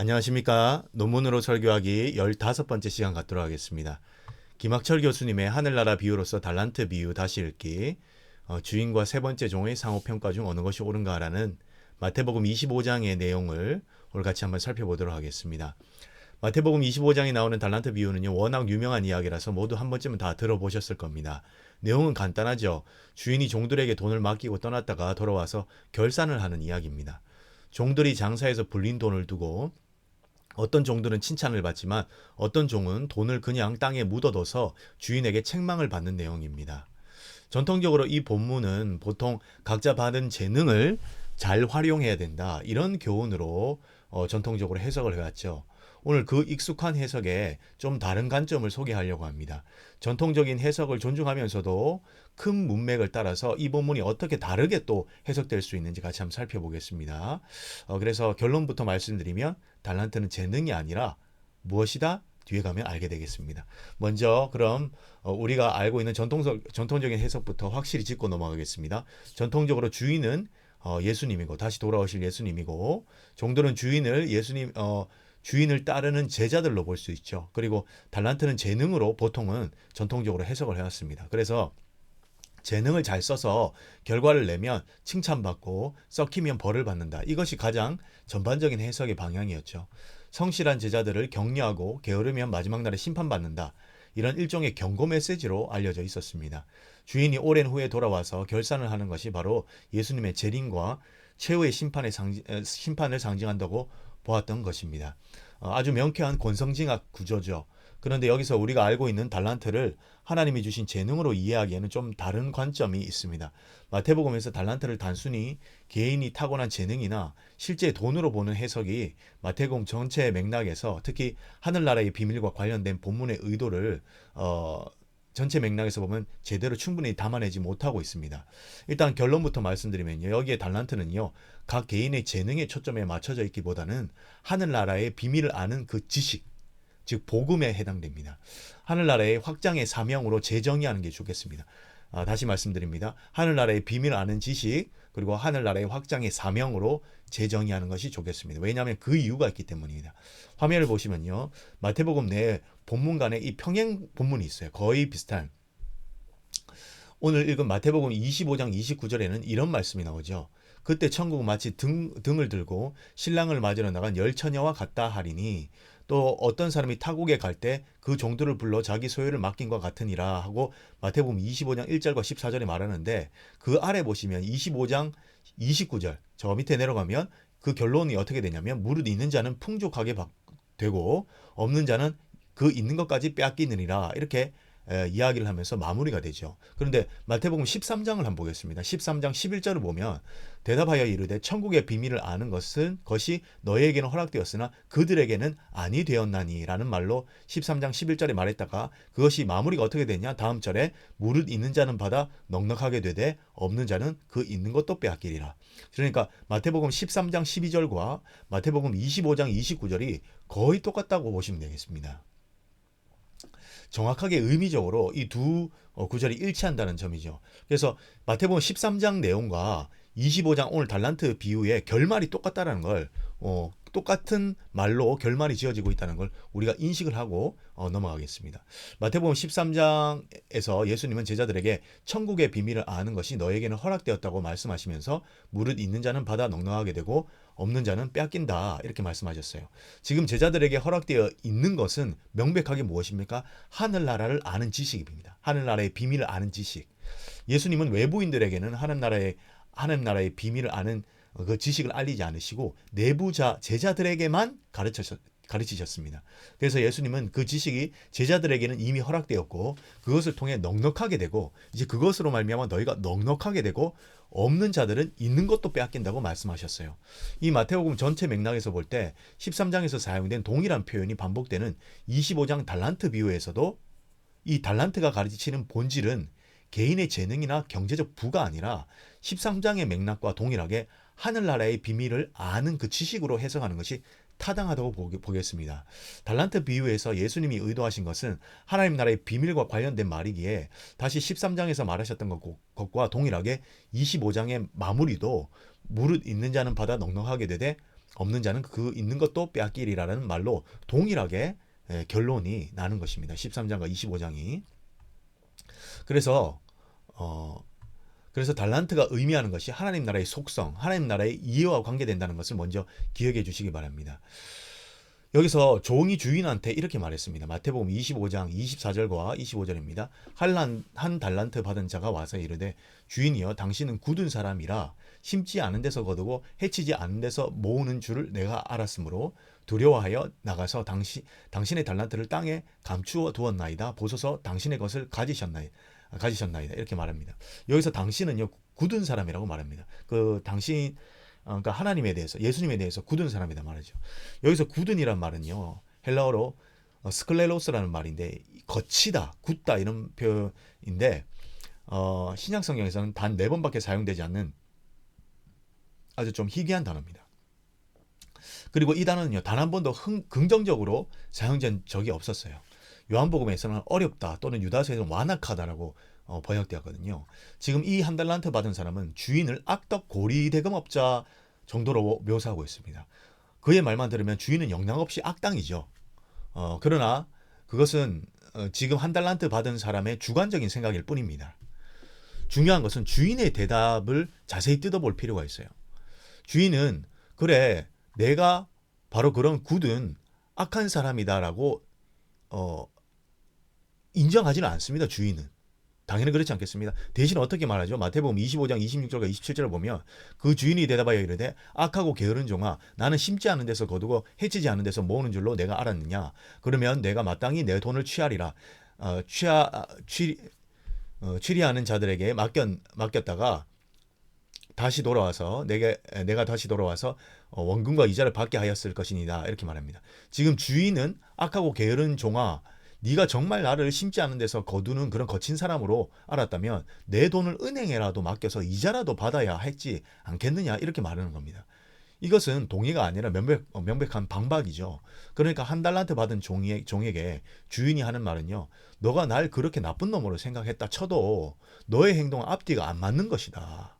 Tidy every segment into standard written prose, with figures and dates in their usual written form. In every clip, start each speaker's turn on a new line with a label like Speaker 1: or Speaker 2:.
Speaker 1: 안녕하십니까. 논문으로 설교하기 15번째 시간 갖도록 하겠습니다. 김학철 교수님의 하늘나라 비유로서 달란트 비유 다시 읽기, 주인과 세 번째 종의 상호평가 중 어느 것이 옳은가라는 마태복음 25장의 내용을 오늘 같이 한번 살펴보도록 하겠습니다. 마태복음 25장에 나오는 달란트 비유는요, 워낙 유명한 이야기라서 모두 한 번쯤은 다 들어보셨을 겁니다. 내용은 간단하죠. 주인이 종들에게 돈을 맡기고 떠났다가 돌아와서 결산을 하는 이야기입니다. 종들이 장사해서 불린 돈을 두고 어떤 종들은 칭찬을 받지만 어떤 종은 돈을 그냥 땅에 묻어둬서 주인에게 책망을 받는 내용입니다. 전통적으로 이 본문은 보통 각자 받은 재능을 잘 활용해야 된다, 이런 교훈으로 전통적으로 해석을 해왔죠. 오늘 그 익숙한 해석에 좀 다른 관점을 소개하려고 합니다. 전통적인 해석을 존중하면서도 큰 문맥을 따라서 이 본문이 어떻게 다르게 또 해석될 수 있는지 같이 한번 살펴보겠습니다. 그래서 결론부터 말씀드리면 달란트는 재능이 아니라 무엇이다? 뒤에 가면 알게 되겠습니다. 먼저 그럼 우리가 알고 있는 전통적인 해석부터 확실히 짚고 넘어가겠습니다. 전통적으로 주인은 예수님이고 다시 돌아오실 예수님이고, 종들은 주인을 따르는 제자들로 볼 수 있죠. 그리고 달란트는 재능으로 보통은 전통적으로 해석을 해왔습니다. 그래서 재능을 잘 써서 결과를 내면 칭찬받고 썩히면 벌을 받는다. 이것이 가장 전반적인 해석의 방향이었죠. 성실한 제자들을 격려하고 게으르면 마지막 날에 심판받는다. 이런 일종의 경고 메시지로 알려져 있었습니다. 주인이 오랜 후에 돌아와서 결산을 하는 것이 바로 예수님의 재림과 최후의 심판을 상징한다고 보았던 것입니다. 아주 명쾌한 권성징악 구조죠. 그런데 여기서 우리가 알고 있는 달란트를 하나님이 주신 재능으로 이해하기에는 좀 다른 관점이 있습니다. 마태복음에서 달란트를 단순히 개인이 타고난 재능이나 실제 돈으로 보는 해석이 마태복음 전체의 맥락에서 특히 하늘나라의 비밀과 관련된 본문의 의도를 전체 맥락에서 보면 제대로 충분히 담아내지 못하고 있습니다. 일단 결론부터 말씀드리면요, 여기에 달란트는요, 각 개인의 재능에 초점에 맞춰져 있기보다는 하늘나라의 비밀을 아는 그 지식, 즉 복음에 해당됩니다. 하늘나라의 확장의 사명으로 재정의하는 게 좋겠습니다. 다시 말씀드립니다. 하늘나라의 비밀을 아는 지식, 그리고 하늘나라의 확장의 사명으로 재정의하는 것이 좋겠습니다. 왜냐하면 그 이유가 있기 때문입니다. 화면을 보시면요, 마태복음 내 본문 간에 이 평행 본문이 있어요. 거의 비슷한. 오늘 읽은 마태복음 25장 29절에는 이런 말씀이 나오죠. 그때 천국은 마치 등을 들고 신랑을 맞으러 나간 열처녀와 같다 하리니, 또 어떤 사람이 타국에 갈 때 그 종들을 불러 자기 소유를 맡긴 것 같으니라 하고 마태복음 25장 1절과 14절에 말하는데, 그 아래 보시면 25장 29절 저 밑에 내려가면 그 결론이 어떻게 되냐면, 무릇 있는 자는 풍족하게 되고 없는 자는 그 있는 것까지 빼앗기느니라, 이렇게 이야기를 하면서 마무리가 되죠. 그런데 마태복음 13장을 한번 보겠습니다. 13장 11절을 보면 대답하여 이르되 천국의 비밀을 아는 것이 너희에게는 허락되었으나 그들에게는 아니 되었나니 라는 말로 13장 11절에 말했다가 그것이 마무리가 어떻게 되냐, 다음 절에 무릇 있는 자는 받아 넉넉하게 되되 없는 자는 그 있는 것도 빼앗기리라. 그러니까 마태복음 13장 12절과 마태복음 25장 29절이 거의 똑같다고 보시면 되겠습니다. 정확하게 의미적으로 이 두 구절이 일치한다는 점이죠. 그래서 마태복음 13장 내용과 25장 오늘 달란트 비유의 결말이 똑같다는 걸, 똑같은 말로 결말이 지어지고 있다는 걸 우리가 인식을 하고 넘어가겠습니다. 마태복음 13장에서 예수님은 제자들에게 천국의 비밀을 아는 것이 너에게는 허락되었다고 말씀하시면서 무릇 있는 자는 받아 넉넉하게 되고 없는 자는 빼앗긴다, 이렇게 말씀하셨어요. 지금 제자들에게 허락되어 있는 것은 명백하게 무엇입니까? 하늘나라를 아는 지식입니다. 하늘나라의 비밀을 아는 지식. 예수님은 외부인들에게는 하늘나라의 비밀을 아는 그 지식을 알리지 않으시고 내부자 제자들에게만 가르치셨습니다. 그래서 예수님은 그 지식이 제자들에게는 이미 허락되었고 그것을 통해 넉넉하게 되고, 이제 그것으로 말미암아 너희가 넉넉하게 되고 없는 자들은 있는 것도 빼앗긴다고 말씀하셨어요. 이 마태복음 전체 맥락에서 볼 때 13장에서 사용된 동일한 표현이 반복되는 25장 달란트 비유에서도 이 달란트가 가르치는 본질은 개인의 재능이나 경제적 부가 아니라 13장의 맥락과 동일하게 하늘나라의 비밀을 아는 그 지식으로 해석하는 것이 타당하다고 보겠습니다. 달란트 비유에서 예수님이 의도하신 것은 하나님 나라의 비밀과 관련된 말이기에 다시 13장에서 말하셨던 것과 동일하게 25장의 마무리도 무릇 있는 자는 받아 넉넉하게 되되 없는 자는 그 있는 것도 빼앗기리라는 말로 동일하게 결론이 나는 것입니다. 13장과 25장이. 그래서 어, 그래서 달란트가 의미하는 것이 하나님 나라의 속성, 하나님 나라의 이해와 관계된다는 것을 먼저 기억해 주시기 바랍니다. 여기서 종이 주인한테 이렇게 말했습니다. 마태복음 25장 24절과 25절입니다. 한 달란트 받은 자가 와서 이르되 주인이여 당신은 굳은 사람이라 심지 않은 데서 거두고 해치지 않은 데서 모으는 줄을 내가 알았으므로 두려워하여 나가서 당신의 달란트를 땅에 감추어 두었나이다. 보소서 당신의 것을 가지셨나이다. 이렇게 말합니다. 여기서 당신은요 굳은 사람이라고 말합니다. 그 당신 그러니까 하나님에 대해서 예수님에 대해서 굳은 사람이다 말이죠. 여기서 굳은이란 말은요 헬라어로 스클레로스라는 말인데 거치다, 굳다 이런 표현인데 신약 성경에서는 단 4번밖에 사용되지 않는 아주 좀 희귀한 단어입니다. 그리고 이 단어는요 단 한 번도 긍정적으로 사용된 적이 없었어요. 요한복음에서는 어렵다 또는 유다서에서는 완악하다라고 번역되었거든요. 지금 이 한 달란트 받은 사람은 주인을 악덕 고리대금업자 정도로 묘사하고 있습니다. 그의 말만 들으면 주인은 영락없이 악당이죠. 그러나 그것은 지금 한 달란트 받은 사람의 주관적인 생각일 뿐입니다. 중요한 것은 주인의 대답을 자세히 뜯어볼 필요가 있어요. 주인은 그래 내가 바로 그런 굳은 악한 사람이다라고 인정하지는 않습니다. 주인은. 당연히 그렇지 않겠습니다. 대신 어떻게 말하죠? 마태복음 25장 26절과 27절을 보면 그 주인이 대답하여 이르되 악하고 게으른 종아 나는 심지 않은 데서 거두고 해치지 않은 데서 모으는 줄로 내가 알았느냐. 그러면 내가 마땅히 내 돈을 취하리라. 취리하는 자들에게 맡겼다가 다시 돌아와서 내가 다시 돌아와서 원금과 이자를 받게 하였을 것이니다. 이렇게 말합니다. 지금 주인은 악하고 게으른 종아 네가 정말 나를 심지 않은 데서 거두는 그런 거친 사람으로 알았다면 내 돈을 은행에라도 맡겨서 이자라도 받아야 했지 않겠느냐 이렇게 말하는 겁니다. 이것은 동의가 아니라 명백한 방박이죠. 그러니까 한 달란트 받은 종에게 주인이 하는 말은요. 너가 날 그렇게 나쁜 놈으로 생각했다 쳐도 너의 행동은 앞뒤가 안 맞는 것이다.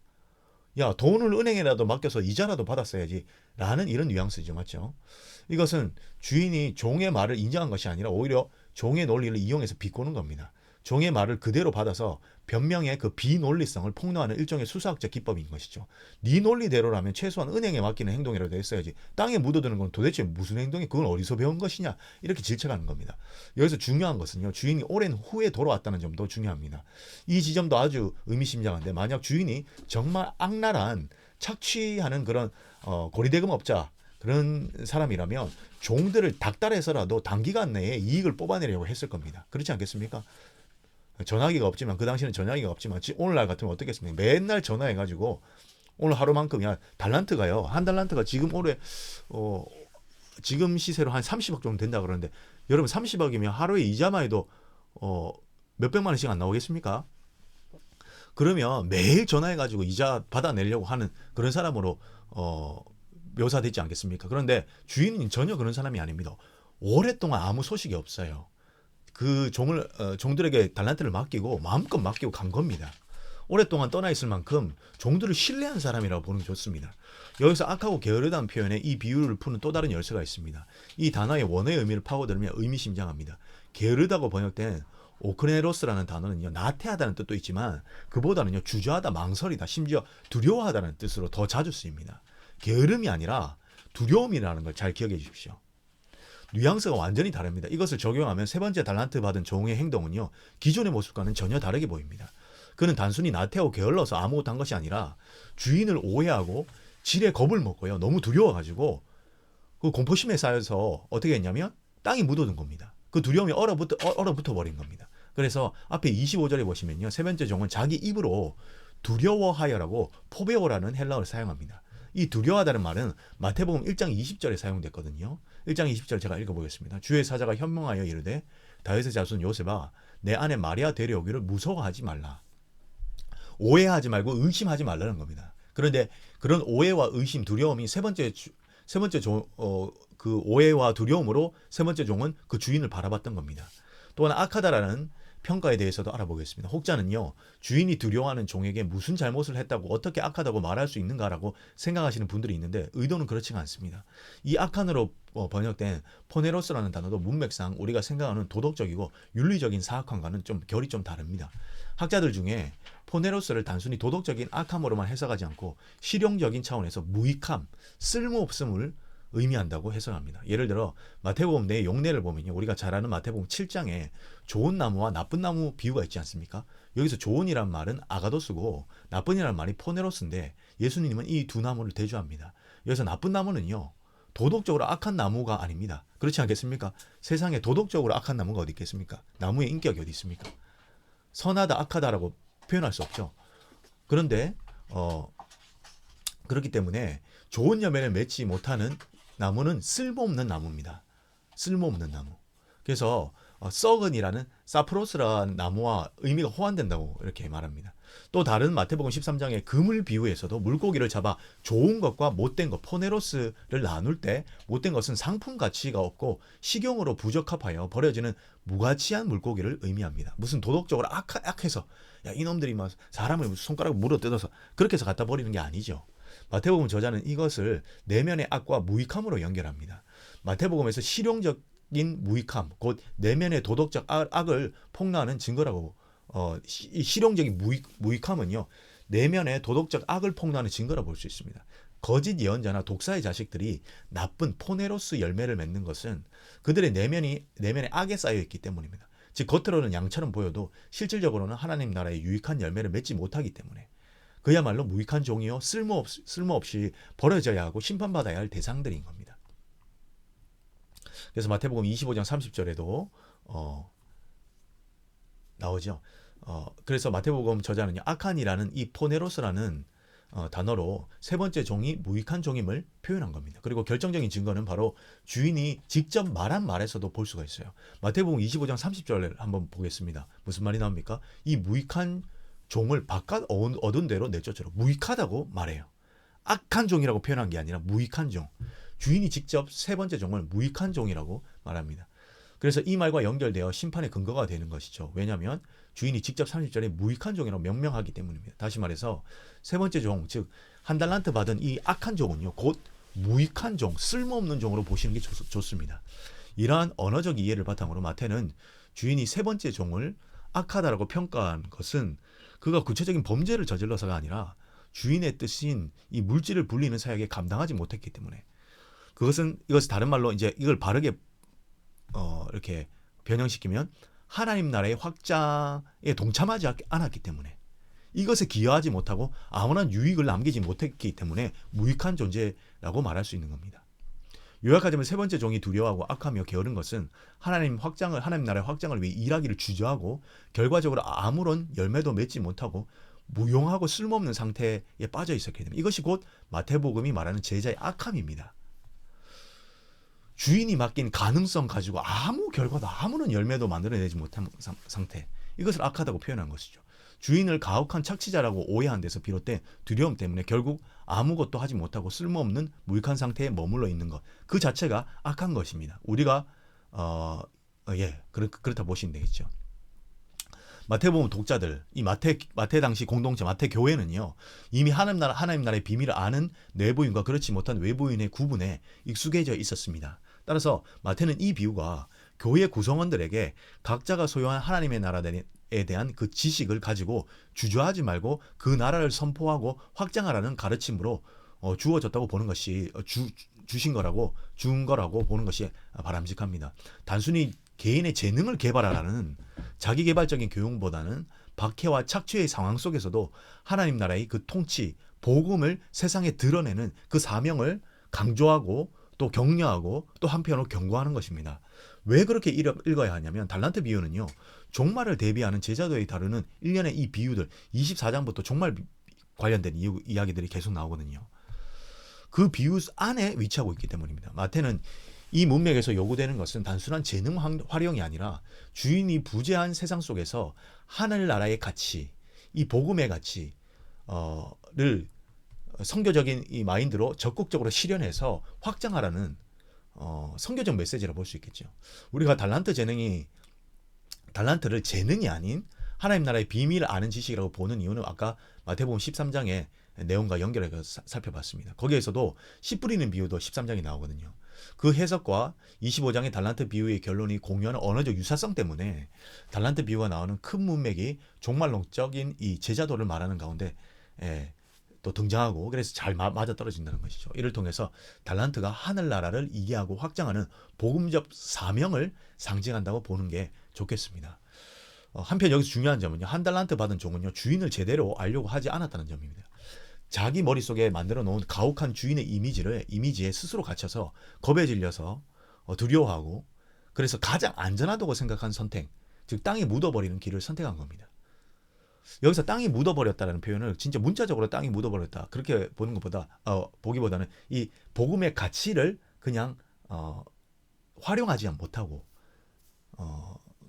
Speaker 1: 야, 돈을 은행에라도 맡겨서 이자라도 받았어야지 라는 이런 뉘앙스죠. 맞죠? 이것은 주인이 종의 말을 인정한 것이 아니라 오히려 종의 논리를 이용해서 비꼬는 겁니다. 종의 말을 그대로 받아서 변명의 그 비논리성을 폭로하는 일종의 수사학적 기법인 것이죠. 네 논리대로라면 최소한 은행에 맡기는 행동이라도 했어야지. 땅에 묻어두는 건 도대체 무슨 행동이 그건 어디서 배운 것이냐 이렇게 질책하는 겁니다. 여기서 중요한 것은요. 주인이 오랜 후에 돌아왔다는 점도 중요합니다. 이 지점도 아주 의미심장한데 만약 주인이 정말 악랄한 착취하는 그런 고리대금업자 그런 사람이라면 종들을 닥달해서라도 단기간 내에 이익을 뽑아내려고 했을 겁니다. 그렇지 않겠습니까? 전화기가 없지만 그 당시에는 전화기가 없지만 오늘날 같으면 어떻겠습니까? 맨날 전화해가지고 오늘 하루만큼이야 달란트가요. 한 달란트가 지금 올해 지금 시세로 한 30억 정도 된다 그러는데 여러분 30억이면 하루에 이자만 해도 몇백만 원씩 안 나오겠습니까? 그러면 매일 전화해가지고 이자 받아내려고 하는 그런 사람으로 묘사되지 않겠습니까? 그런데 주인은 전혀 그런 사람이 아닙니다. 오랫동안 아무 소식이 없어요. 그 종들에게 달란트를 맡기고 마음껏 맡기고 간 겁니다. 오랫동안 떠나 있을 만큼 종들을 신뢰한 사람이라고 보는 게 좋습니다. 여기서 악하고 게으르다는 표현에 이 비유를 푸는 또 다른 열쇠가 있습니다. 이 단어의 원어의 의미를 파고들면 의미심장합니다. 게으르다고 번역된 오크네로스라는 단어는요 나태하다는 뜻도 있지만 그보다는요 주저하다, 망설이다, 심지어 두려워하다는 뜻으로 더 자주 쓰입니다. 게으름이 아니라 두려움이라는 걸 잘 기억해 주십시오. 뉘앙스가 완전히 다릅니다. 이것을 적용하면 세 번째 달란트 받은 종의 행동은요 기존의 모습과는 전혀 다르게 보입니다. 그는 단순히 나태하고 게을러서 아무것도 한 것이 아니라 주인을 오해하고 질에 겁을 먹고요 너무 두려워가지고 그 공포심에 쌓여서 어떻게 했냐면 땅이 묻어든 겁니다. 그 두려움이 얼어붙어 버린 겁니다. 그래서 앞에 25절에 보시면요 세 번째 종은 자기 입으로 두려워하여라고 포베오라는 헬라어를 사용합니다. 이 두려워하다는 말은 마태복음 1장 20절에 사용됐거든요. 1장 20절 제가 읽어보겠습니다. 주의 사자가 현명하여 이르되 다윗의 자손 요셉아 내 아내 마리아 데려오기를 무서워하지 말라. 오해하지 말고 의심하지 말라는 겁니다. 그런데 그런 오해와 의심, 두려움이 그 오해와 두려움으로 세 번째 종은 그 주인을 바라봤던 겁니다. 또한 악하다라는 평가에 대해서도 알아보겠습니다. 혹자는요, 주인이 두려워하는 종에게 무슨 잘못을 했다고 어떻게 악하다고 말할 수 있는가라고 생각하시는 분들이 있는데 의도는 그렇지가 않습니다. 이 악한으로 번역된 포네로스라는 단어도 문맥상 우리가 생각하는 도덕적이고 윤리적인 사악함과는 좀 결이 좀 다릅니다. 학자들 중에 포네로스를 단순히 도덕적인 악함으로만 해석하지 않고 실용적인 차원에서 무익함, 쓸모없음을 의미한다고 해석합니다. 예를 들어 마태복음 내 용례를 보면요, 우리가 잘 아는 마태복음 7장에 좋은 나무와 나쁜 나무 비유가 있지 않습니까? 여기서 좋은이란 말은 아가도스고 나쁜이란 말이 포네로스인데 예수님은 이 두 나무를 대조합니다. 여기서 나쁜 나무는요, 도덕적으로 악한 나무가 아닙니다. 그렇지 않겠습니까? 세상에 도덕적으로 악한 나무가 어디 있겠습니까? 나무의 인격이 어디 있습니까? 선하다 악하다라고 표현할 수 없죠. 그런데 그렇기 때문에 좋은 열매를 맺지 못하는 나무는 쓸모없는 나무입니다. 쓸모없는 나무. 그래서 썩은이라는 사프로스라는 나무와 의미가 호환된다고 이렇게 말합니다. 또 다른 마태복음 13장의 그물 비유에서도 물고기를 잡아 좋은 것과 못된 것, 포네로스를 나눌 때 못된 것은 상품 가치가 없고 식용으로 부적합하여 버려지는 무가치한 물고기를 의미합니다. 무슨 도덕적으로 악해서 야, 이놈들이 막 사람을 손가락으로 물어 뜯어서 그렇게 해서 갖다 버리는 게 아니죠. 마태복음 저자는 이것을 내면의 악과 무익함으로 연결합니다. 마태복음에서 실용적인 무익함, 곧 내면의 도덕적 악을 폭로하는 증거라고 이 실용적인 무익함은요, 내면의 도덕적 악을 폭로하는 증거라 볼 수 있습니다. 거짓 예언자나 독사의 자식들이 나쁜 포네로스 열매를 맺는 것은 그들의 내면에 악에 쌓여 있기 때문입니다. 즉 겉으로는 양처럼 보여도 실질적으로는 하나님 나라의 유익한 열매를 맺지 못하기 때문에 그야말로 무익한 종이요 쓸모없이 버려져야 하고 심판받아야 할 대상들인 겁니다. 그래서 마태복음 25장 30절에도 나오죠. 그래서 마태복음 저자는요, 악한이라는 이 포네로스라는 단어로 세 번째 종이 무익한 종임을 표현한 겁니다. 그리고 결정적인 증거는 바로 주인이 직접 말한 말에서도 볼 수가 있어요. 마태복음 25장 30절을 한번 보겠습니다. 무슨 말이 나옵니까? 이 무익한 종을 바깥 얻은 대로 내쫓으라. 무익하다고 말해요. 악한 종이라고 표현한 게 아니라 무익한 종. 주인이 직접 세 번째 종을 무익한 종이라고 말합니다. 그래서 이 말과 연결되어 심판의 근거가 되는 것이죠. 왜냐하면 주인이 직접 30절에 무익한 종이라고 명명하기 때문입니다. 다시 말해서 세 번째 종, 즉 한 달란트 받은 이 악한 종은요, 곧 무익한 종, 쓸모없는 종으로 보시는 게 좋습니다. 이러한 언어적 이해를 바탕으로 마태는 주인이 세 번째 종을 악하다라고 평가한 것은 그가 구체적인 범죄를 저질러서가 아니라 주인의 뜻인 이 물질을 불리는 사역에 감당하지 못했기 때문에 이것을 다른 말로 이제 이걸 바르게 이렇게 변형시키면 하나님 나라의 확장에 동참하지 않았기 때문에 이것에 기여하지 못하고 아무런 유익을 남기지 못했기 때문에 무익한 존재라고 말할 수 있는 겁니다. 요약하자면 세 번째 종이 두려워하고 악하며 게으른 것은 하나님 나라의 확장을 위해 일하기를 주저하고 결과적으로 아무런 열매도 맺지 못하고 무용하고 쓸모없는 상태에 빠져 있었기 때문에 이것이 곧 마태복음이 말하는 제자의 악함입니다. 주인이 맡긴 가능성 가지고 아무 결과도 아무런 열매도 만들어내지 못한 상태, 이것을 악하다고 표현한 것이죠. 주인을 가혹한 착취자라고 오해한 데서 비롯된 두려움 때문에 결국 아무것도 하지 못하고 쓸모없는 무익한 상태에 머물러 있는 것, 그 자체가 악한 것입니다. 우리가 그렇다 보시면 되겠죠. 마태복음 독자들, 이 마태 당시 공동체 마태 교회는요, 이미 하나님 나라의 비밀을 아는 내부인과 그렇지 못한 외부인의 구분에 익숙해져 있었습니다. 따라서 마태는 이 비유가 교회 구성원들에게 각자가 소유한 하나님의 나라에 대한 그 지식을 가지고 주저하지 말고 그 나라를 선포하고 확장하라는 가르침으로 주어졌다고 보는 것이 준 거라고 보는 것이 바람직합니다. 단순히 개인의 재능을 개발하라는 자기 개발적인 교육보다는 박해와 착취의 상황 속에서도 하나님 나라의 그 통치, 복음을 세상에 드러내는 그 사명을 강조하고 또 격려하고 또 한편으로 경고하는 것입니다. 왜 그렇게 읽어야 하냐면 달란트 비유는요, 종말을 대비하는 제자도에 다루는 일련의 이 비유들 24장부터 종말 관련된 이야기들이 계속 나오거든요. 그 비유 안에 위치하고 있기 때문입니다. 마태는 이 문맥에서 요구되는 것은 단순한 재능 활용이 아니라 주인이 부재한 세상 속에서 하늘나라의 가치, 이 복음의 가치를 선교적인 이 마인드로 적극적으로 실현해서 확장하라는 선교적 메시지라 볼 수 있겠죠. 우리가 달란트 재능이 달란트를 재능이 아닌 하나님 나라의 비밀을 아는 지식이라고 보는 이유는 아까 마태복음 13장의 내용과 연결해서 살펴봤습니다. 거기에서도 씨 뿌리는 비유도 13장에 나오거든요. 그 해석과 25장의 달란트 비유의 결론이 공유하는 언어적 유사성 때문에 달란트 비유가 나오는 큰 문맥이 종말론적인 이 제자도를 말하는 가운데 또 등장하고, 그래서 잘 맞아떨어진다는 것이죠. 이를 통해서 달란트가 하늘나라를 이해하고 확장하는 복음적 사명을 상징한다고 보는 게 좋겠습니다. 한편 여기서 중요한 점은요, 한 달란트 받은 종은요, 주인을 제대로 알려고 하지 않았다는 점입니다. 자기 머릿속에 만들어 놓은 가혹한 주인의 이미지에 스스로 갇혀서 겁에 질려서 두려워하고, 그래서 가장 안전하다고 생각한 선택, 즉 땅에 묻어버리는 길을 선택한 겁니다. 여기서 땅이 묻어버렸다는 표현을 진짜 문자적으로 땅이 묻어버렸다 그렇게 보는 것보다 보기보다는 이 복음의 가치를 그냥 활용하지 못하고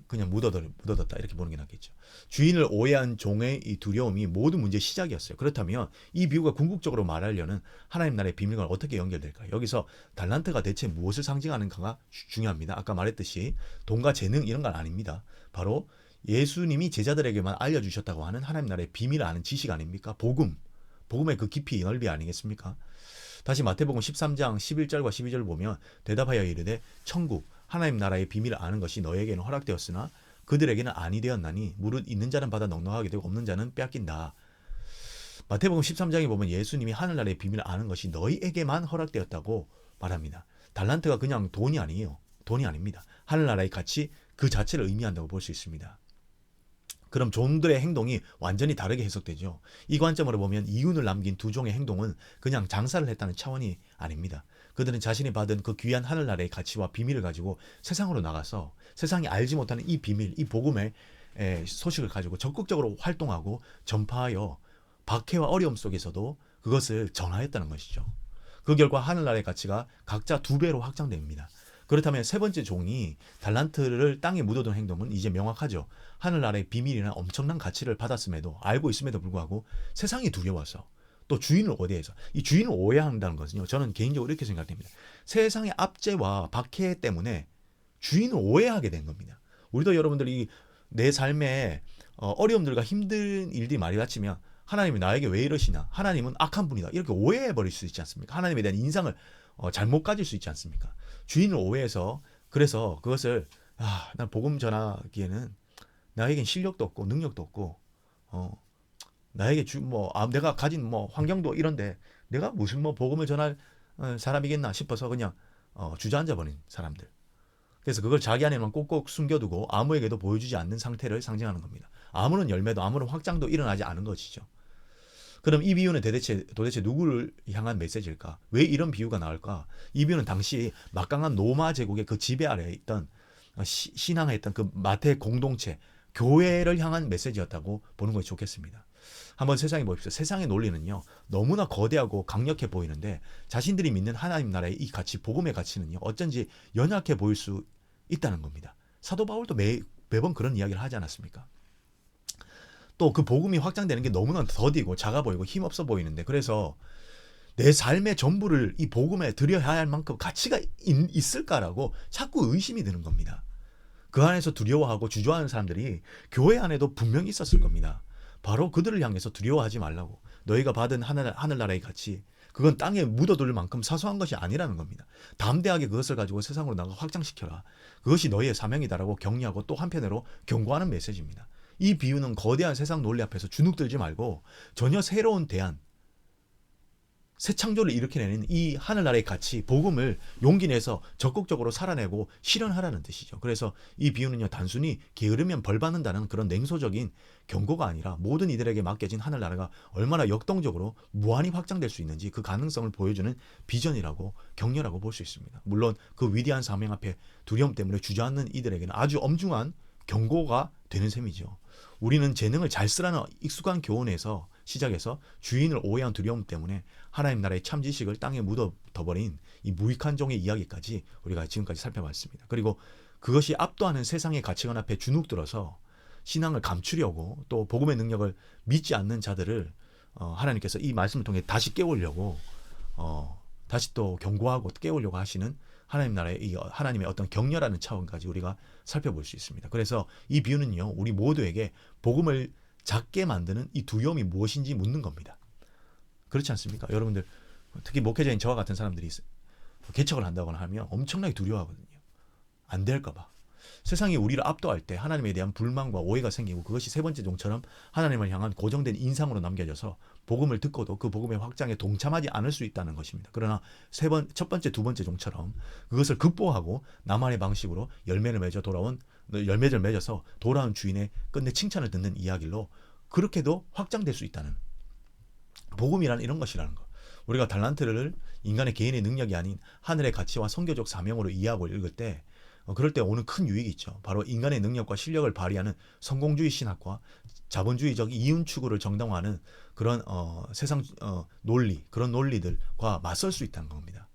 Speaker 1: 그냥 묻어뒀다 이렇게 보는 게 낫겠죠. 주인을 오해한 종의 이 두려움이 모든 문제의 시작이었어요. 그렇다면 이 비유가 궁극적으로 말하려는 하나님 나라의 비밀과 어떻게 연결될까요? 여기서 달란트가 대체 무엇을 상징하는가가 중요합니다. 아까 말했듯이 돈과 재능 이런 건 아닙니다. 바로 예수님이 제자들에게만 알려주셨다고 하는 하나님 나라의 비밀을 아는 지식 아닙니까? 복음의 그 깊이 넓이 아니겠습니까? 다시 마태복음 13장 11절과 12절을 보면 대답하여 이르되 천국 하나님 나라의 비밀을 아는 것이 너에게는 허락되었으나 그들에게는 아니 되었나니 무릇 있는 자는 받아 넉넉하게 되고 없는 자는 빼앗긴다. 마태복음 13장에 보면 예수님이 하늘나라의 비밀을 아는 것이 너희에게만 허락되었다고 말합니다. 달란트가 그냥 돈이 아니에요. 돈이 아닙니다. 하늘나라의 가치 그 자체를 의미한다고 볼 수 있습니다. 그럼 종들의 행동이 완전히 다르게 해석되죠. 이 관점으로 보면 이윤을 남긴 두 종의 행동은 그냥 장사를 했다는 차원이 아닙니다. 그들은 자신이 받은 그 귀한 하늘나라의 가치와 비밀을 가지고 세상으로 나가서 세상이 알지 못하는 이 비밀, 이 복음의 소식을 가지고 적극적으로 활동하고 전파하여 박해와 어려움 속에서도 그것을 전하였다는 것이죠. 그 결과 하늘나라의 가치가 각자 2배로 확장됩니다. 그렇다면 세 번째 종이 달란트를 땅에 묻어둔 행동은 이제 명확하죠. 하늘나라의 비밀이나 엄청난 가치를 받았음에도, 알고 있음에도 불구하고 세상이 두려워서 또 주인을 오해해서, 이 주인을 오해한다는 것은요, 저는 개인적으로 이렇게 생각됩니다. 세상의 압제와 박해 때문에 주인을 오해하게 된 겁니다. 우리도 여러분들이 내 삶에 어려움들과 힘든 일들이 많이 닥치면 하나님이 나에게 왜 이러시나, 하나님은 악한 분이다 이렇게 오해해버릴 수 있지 않습니까? 하나님에 대한 인상을 잘못 가질 수 있지 않습니까? 주인을 오해해서, 그래서 그것을 난 복음 전하기에는 나에겐 실력도 없고 능력도 없고 나에게 내가 가진 환경도 이런데 내가 무슨 복음을 전할 사람이겠나 싶어서 그냥 주저앉아 버린 사람들. 그래서 그걸 자기 안에만 꼭꼭 숨겨두고 아무에게도 보여주지 않는 상태를 상징하는 겁니다. 아무런 열매도 아무런 확장도 일어나지 않은 것이죠. 그럼 이 비유는 도대체 누구를 향한 메시지일까? 왜 이런 비유가 나올까? 이 비유는 당시 막강한 로마 제국의 그 지배 아래에 있던 신앙했던 그 마태 공동체, 교회를 향한 메시지였다고 보는 것이 좋겠습니다. 한번 세상에 보십시오. 세상의 논리는요, 너무나 거대하고 강력해 보이는데 자신들이 믿는 하나님 나라의 이 가치, 복음의 가치는요, 어쩐지 연약해 보일 수 있다는 겁니다. 사도 바울도 매번 그런 이야기를 하지 않았습니까? 또 그 복음이 확장되는 게 너무나 더디고 작아 보이고 힘없어 보이는데, 그래서 내 삶의 전부를 이 복음에 드려야 할 만큼 가치가 있을까라고 자꾸 의심이 드는 겁니다. 그 안에서 두려워하고 주저하는 사람들이 교회 안에도 분명히 있었을 겁니다. 바로 그들을 향해서 두려워하지 말라고. 너희가 받은 하늘나라의 가치, 그건 땅에 묻어둘 만큼 사소한 것이 아니라는 겁니다. 담대하게 그것을 가지고 세상으로 나가 확장시켜라. 그것이 너희의 사명이다라고 격려하고 또 한편으로 경고하는 메시지입니다. 이 비유는 거대한 세상 논리 앞에서 주눅들지 말고 전혀 새로운 대안, 새 창조를 일으켜내는 이 하늘나라의 가치, 복음을 용기 내서 적극적으로 살아내고 실현하라는 뜻이죠. 그래서 이 비유는요, 단순히 게으르면 벌 받는다는 그런 냉소적인 경고가 아니라 모든 이들에게 맡겨진 하늘나라가 얼마나 역동적으로 무한히 확장될 수 있는지 그 가능성을 보여주는 비전이라고, 격려라고 볼 수 있습니다. 물론 그 위대한 사명 앞에 두려움 때문에 주저앉는 이들에게는 아주 엄중한 경고가 되는 셈이죠. 우리는 재능을 잘 쓰라는 익숙한 교훈에서 시작해서 주인을 오해한 두려움 때문에 하나님 나라의 참 지식을 땅에 묻어버린 이 무익한 종의 이야기까지 우리가 지금까지 살펴봤습니다. 그리고 그것이 압도하는 세상의 가치관 앞에 주눅들어서 신앙을 감추려고 또 복음의 능력을 믿지 않는 자들을 하나님께서 이 말씀을 통해 다시 깨우려고 다시 또 경고하고 깨우려고 하시는 하나님 나라의 이 하나님의 어떤 격려라는 차원까지 우리가 살펴볼 수 있습니다. 그래서 이 비유는요, 우리 모두에게 복음을 작게 만드는 이 두려움이 무엇인지 묻는 겁니다. 그렇지 않습니까? 여러분들 특히 목회자인 저와 같은 사람들이 개척을 한다거나 하면 엄청나게 두려워하거든요. 안 될까봐. 세상이 우리를 압도할 때 하나님에 대한 불만과 오해가 생기고 그것이 세 번째 종처럼 하나님을 향한 고정된 인상으로 남겨져서 복음을 듣고도 그 복음의 확장에 동참하지 않을 수 있다는 것입니다. 그러나 첫 번째, 두 번째 종처럼 그것을 극복하고 나만의 방식으로 열매를 맺어서 돌아온 주인의 끝내 칭찬을 듣는 이야기로 그렇게도 확장될 수 있다는 복음이란 이런 것이라는 것. 우리가 달란트를 인간의 개인의 능력이 아닌 하늘의 가치와 선교적 사명으로 이해하고 읽을 때 그럴 때 오는 큰 유익이 있죠. 바로 인간의 능력과 실력을 발휘하는 성공주의 신학과 자본주의적 이윤 추구를 정당화하는 그런 세상 논리, 그런 논리들과 맞설 수 있다는 겁니다.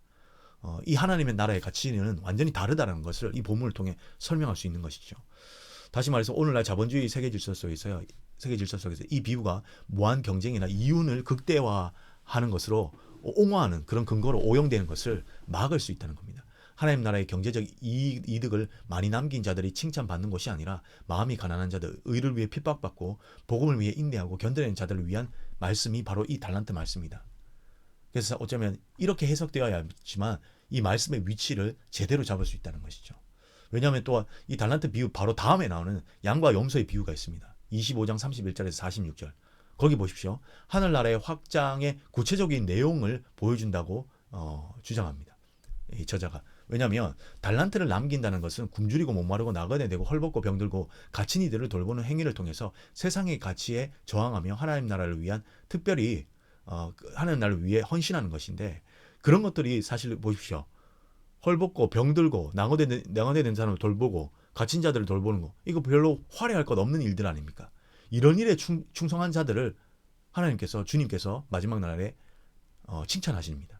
Speaker 1: 이 하나님의 나라의 가치는 완전히 다르다는 것을 이 본문을 통해 설명할 수 있는 것이죠. 다시 말해서 오늘날 자본주의 세계 질서 속에서 이 비유가 무한 경쟁이나 이윤을 극대화하는 것으로 옹호하는 그런 근거로 오용되는 것을 막을 수 있다는 겁니다. 하나님 나라의 경제적 이득을 많이 남긴 자들이 칭찬받는 것이 아니라 마음이 가난한 자들, 의를 위해 핍박받고 복음을 위해 인내하고 견뎌내는 자들을 위한 말씀이 바로 이 달란트 말씀이다. 그래서 어쩌면 이렇게 해석되어야 하지만 이 말씀의 위치를 제대로 잡을 수 있다는 것이죠. 왜냐하면 또 이 달란트 비유 바로 다음에 나오는 양과 염소의 비유가 있습니다. 25장 31절에서 46절. 거기 보십시오. 하늘나라의 확장의 구체적인 내용을 보여준다고 주장합니다. 이 저자가. 왜냐하면 달란트를 남긴다는 것은 굶주리고 목마르고 나그네 되고 헐벗고 병들고 갇힌 이들을 돌보는 행위를 통해서 세상의 가치에 저항하며 하나님 나라를 위한 특별히 하나님 나라를 위해 헌신하는 것인데 그런 것들이 사실 보십시오. 헐벗고 병들고 나그네 된 사람을 돌보고 갇힌 자들을 돌보는 거 이거 별로 화려할 것 없는 일들 아닙니까? 이런 일에 충성한 자들을 주님께서 마지막 날에 칭찬하십니다.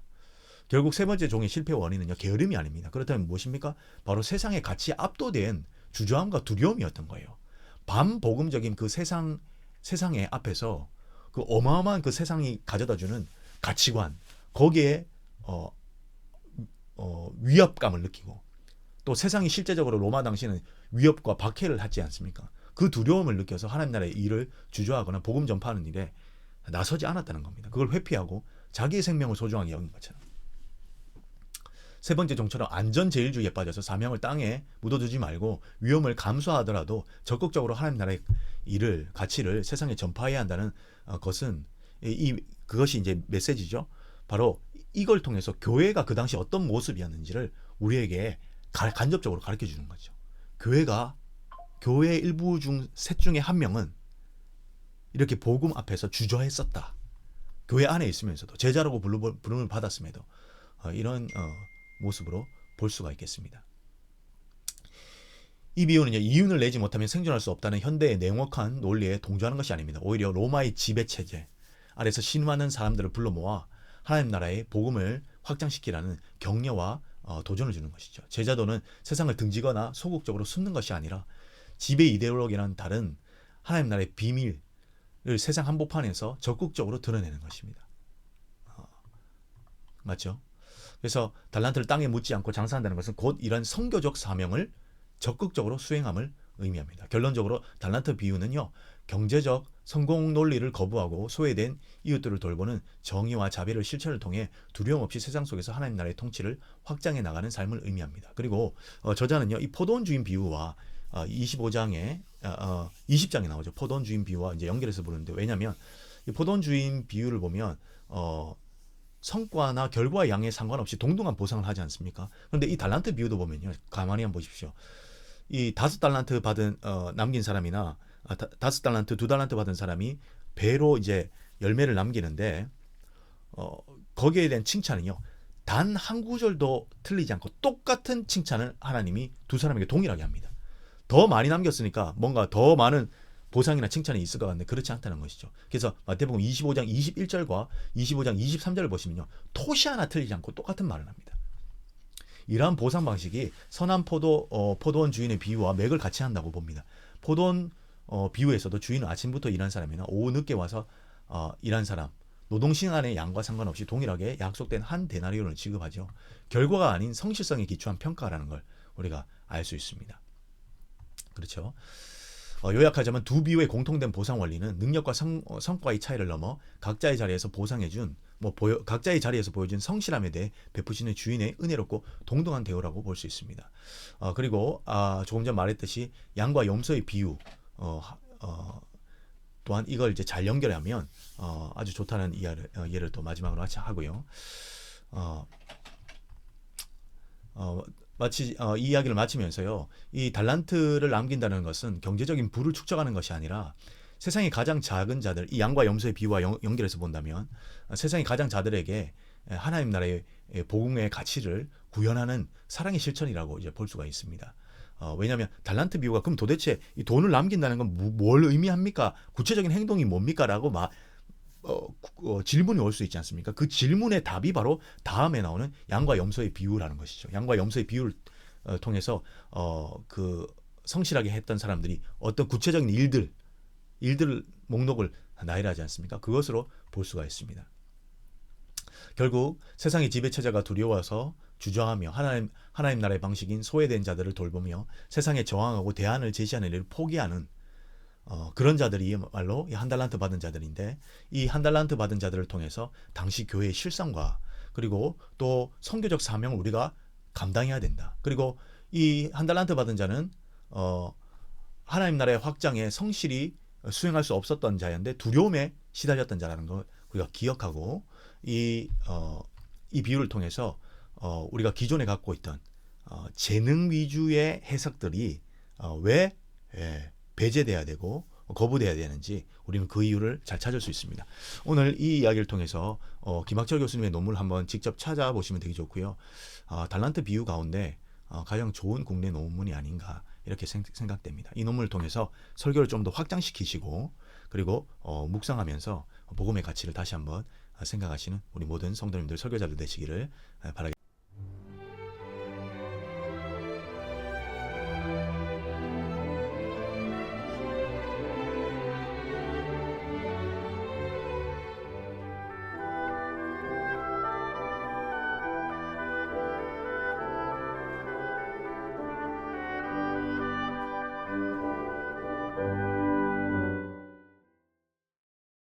Speaker 1: 결국 세 번째 종의 실패 원인은요, 게으름이 아닙니다. 그렇다면 무엇입니까? 바로 세상의 가치에 압도된 주저함과 두려움이었던 거예요. 반복음적인 그 세상의 앞에서 그 어마어마한 그 세상이 가져다주는 가치관, 거기에 위협감을 느끼고 또 세상이 실제적으로 로마 당시는 위협과 박해를 하지 않습니까? 그 두려움을 느껴서 하나님 나라의 일을 주저하거나 복음 전파하는 일에 나서지 않았다는 겁니다. 그걸 회피하고 자기의 생명을 소중하게 여긴 것처럼. 세 번째 종처럼 안전제일주의에 빠져서 사명을 땅에 묻어두지 말고 위험을 감수하더라도 적극적으로 하나님 나라의 일을, 가치를 세상에 전파해야 한다는 것은 그것이 이제 메시지죠. 바로 이걸 통해서 교회가 그 당시 어떤 모습이었는지를 우리에게 간접적으로 가르쳐 주는 거죠. 교회 일부 중 셋 중에 한 명은 이렇게 복음 앞에서 주저했었다. 교회 안에 있으면서도 제자라고 부름을 받았음에도 이런 모습으로 볼 수가 있겠습니다. 이 비유는 이윤을 내지 못하면 생존할 수 없다는 현대의 냉혹한 논리에 동조하는 것이 아닙니다. 오히려 로마의 지배체제 아래서 신화하는 사람들을 불러 모아 하나님 나라의 복음을 확장시키라는 격려와 도전을 주는 것이죠. 제자도는 세상을 등지거나 소극적으로 숨는 것이 아니라 지배 이데올로기라는 다른 하나님 나라의 비밀을 세상 한복판에서 적극적으로 드러내는 것입니다. 맞죠? 그래서 달란트를 땅에 묻지 않고 장사한다는 것은 곧 이런 선교적 사명을 적극적으로 수행함을 의미합니다. 결론적으로 달란트 비유는요, 경제적 성공 논리를 거부하고 소외된 이웃들을 돌보는 정의와 자비를 실천을 통해 두려움 없이 세상 속에서 하나님 나라의 통치를 확장해 나가는 삶을 의미합니다. 그리고 저자는요, 이 포도원 주인 비유와 25장에 20장에 나오죠. 포도원 주인 비유와 이제 연결해서 보는데, 왜냐하면 이 포도원 주인 비유를 보면 성과나 결과와 양에 상관없이 동등한 보상을 하지 않습니까? 그런데 이 달란트 비유도 보면요, 가만히 한번 보십시오. 이 5달란트 받은 남긴 사람이나 5달란트, 2달란트 받은 사람이 배로 이제 열매를 남기는데 거기에 대한 칭찬은요, 단 한 구절도 틀리지 않고 똑같은 칭찬을 하나님이 두 사람에게 동일하게 합니다. 더 많이 남겼으니까 뭔가 더 많은 보상이나 칭찬이 있을 것 같은데 그렇지 않다는 것이죠. 그래서 마태복음 25장 21절과 25장 23절을 보시면요, 토시 하나 틀리지 않고 똑같은 말을 합니다. 이러한 보상 방식이 선한 포도원 주인의 비유와 맥을 같이 한다고 봅니다. 포도원 비유에서도 주인은 아침부터 일한 사람이나 오후 늦게 와서 일한 사람, 노동시간의 양과 상관없이 동일하게 약속된 한 데나리온을 지급하죠. 결과가 아닌 성실성에 기초한 평가라는 걸 우리가 알 수 있습니다. 그렇죠. 요약하자면 두 비유의 공통된 보상 원리는 능력과 성과의 차이를 넘어 각자의 자리에서 보상해준 각자의 자리에서 보여준 성실함에 대해 베푸시는 주인의 은혜롭고 동등한 대우라고 볼 수 있습니다. 그리고 조금 전 말했듯이 양과 염소의 비유 또한 이걸 이제 잘 연결하면 아주 좋다는 예를 또 마지막으로 하고요. 마치 이 이야기를 마치면서요. 이 달란트를 남긴다는 것은 경제적인 부를 축적하는 것이 아니라 세상의 가장 작은 자들, 이 양과 염소의 비유와 연결해서 본다면 세상의 가장 자들에게 하나님 나라의 복음의 가치를 구현하는 사랑의 실천이라고 이제 볼 수가 있습니다. 왜냐하면 달란트 비유가 그럼 도대체 이 돈을 남긴다는 건 뭘 의미합니까? 구체적인 행동이 뭡니까?라고 질문이 올 수 있지 않습니까? 그 질문의 답이 바로 다음에 나오는 양과 염소의 비유라는 것이죠. 양과 염소의 비유를 통해서 그 성실하게 했던 사람들이 어떤 구체적인 일들 목록을 나열하지 않습니까? 그것으로 볼 수가 있습니다. 결국 세상의 지배체제가 두려워서 주저하며 하나님 나라의 방식인 소외된 자들을 돌보며 세상에 저항하고 대안을 제시하는 일을 포기하는 그런 자들이야말로 한 달란트 받은 자들인데, 이 한 달란트 받은 자들을 통해서 당시 교회의 실상과 그리고 또 선교적 사명을 우리가 감당해야 된다. 그리고 이 한 달란트 받은 자는 하나님 나라의 확장에 성실히 수행할 수 없었던 자였는데 두려움에 시달렸던 자라는 걸 우리가 기억하고 이 비유를 통해서 우리가 기존에 갖고 있던 재능 위주의 해석들이 왜 배제돼야 되고 거부돼야 되는지 우리는 그 이유를 잘 찾을 수 있습니다. 오늘 이 이야기를 통해서 김학철 교수님의 논문을 한번 직접 찾아보시면 되게 좋고요. 달란트 비유 가운데 가장 좋은 국내 논문이 아닌가 이렇게 생각됩니다. 이 논문을 통해서 설교를 좀 더 확장시키시고 그리고 묵상하면서 복음의 가치를 다시 한번 생각하시는 우리 모든 성도님들 설교자들 되시기를 바라겠습니다.